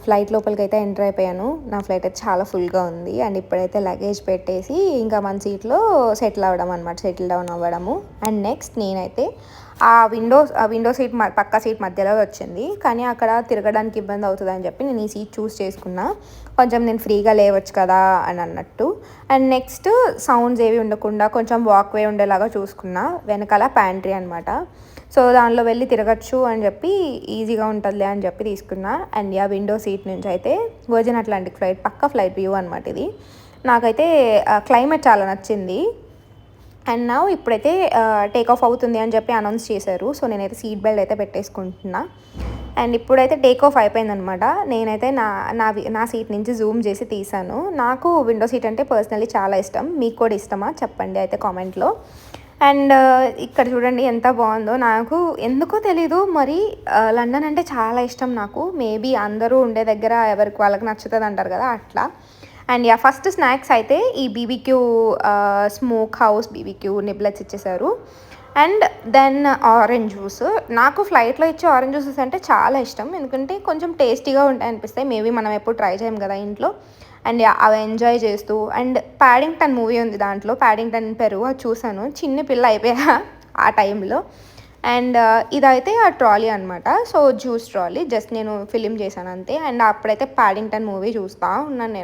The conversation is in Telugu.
ఫ్లైట్ లోపలికైతే ఎంటర్ అయిపోయాను. నా ఫ్లైట్ అయితే చాలా ఫుల్‌గా ఉంది. అండ్ ఇప్పుడైతే లగేజ్ పెట్టేసి ఇంకా మన సీట్‌లో సెటిల్ అవ్వడం అనమాట. సెటిల్ డౌన్ అవ్వడము. అండ్ నెక్స్ట్ నేనైతే ఆ విండో సీట్ పక్క సీట్ మధ్యలో వచ్చింది. కానీ అక్కడ తిరగడానికి ఇబ్బంది అవుతదని చెప్పి నేను ఈ సీట్ చూస్ చేసుకున్నా. కొంచెం నేను ఫ్రీగా లేవచ్చు కదా అని అన్నట్టు. అండ్ నెక్స్ట్ సౌండ్స్ ఏవి ఉండకుండా కొంచెం వాక్‌వే ఉండేలాగా చూసుకున్నా. వెనకాల ప్యాంట్రీ అనమాట. సో దానిలో వెళ్ళి తిరగచ్చు అని చెప్పి ఈజీగా ఉంటుందిలే అని చెప్పి తీసుకున్నా. అండ్ విండో సీట్ నుంచి అయితే వర్జిన్ అట్లాంటిక్ ఫ్లైట్ పక్క ఫ్లైట్ వ్యూ అనమాట ఇది. నాకైతే క్లైమేట్ చాలా నచ్చింది. అండ్ ఇప్పుడైతే టేక్ ఆఫ్ అవుతుంది అని చెప్పి అనౌన్స్ చేశారు. సో నేనైతే సీట్ బెల్ట్ అయితే పెట్టేసుకుంటున్నా. అండ్ ఇప్పుడైతే టేక్ ఆఫ్ అయిపోయిందనమాట. నేనైతే నా సీట్ నుంచి జూమ్ చేసి తీసాను. నాకు విండో సీట్ అంటే పర్సనలీ చాలా ఇష్టం. మీకు కూడా ఇష్టమా చెప్పండి అయితే కామెంట్లో. అండ్ ఇక్కడ చూడండి ఎంత బాగుందో. నాకు ఎందుకో తెలీదు మరి లండన్ అంటే చాలా ఇష్టం నాకు. మేబీ అందరూ ఉండే దగ్గర ఎవరికి వాళ్ళకి నచ్చుతుంది అంటారు కదా అట్లా. అండ్ ఫస్ట్ స్నాక్స్ అయితే ఈ BBQ smoke house BBQ niblets ఇచ్చేసారు. And then orange juice. నాకు ఫ్లైట్లో ఇచ్చే ఆరెంజ్ జ్యూసెస్ అంటే చాలా ఇష్టం. ఎందుకంటే కొంచెం టేస్టీగా ఉంటాయి అనిపిస్తాయి. మేబీ మనం ఎప్పుడు ట్రై చేయం కదా ఇంట్లో. అండ్ అవి ఎంజాయ్ చేస్తూ అండ్ ప్యాడింగ్టన్ మూవీ ఉంది దాంట్లో. ప్యాడింగ్టన్ పెరుగు అది చూసాను. చిన్న పిల్ల అయిపోయా ఆ టైంలో. అండ్ ఇదైతే ఆ ట్రాలీ అనమాట. సో జ్యూస్ ట్రాలీ జస్ట్ నేను ఫిలిం చేశాను అంతే. అండ్ అప్పుడైతే ప్యాడింగ్టన్ మూవీ చూస్తూ ఉన్నాను నేను.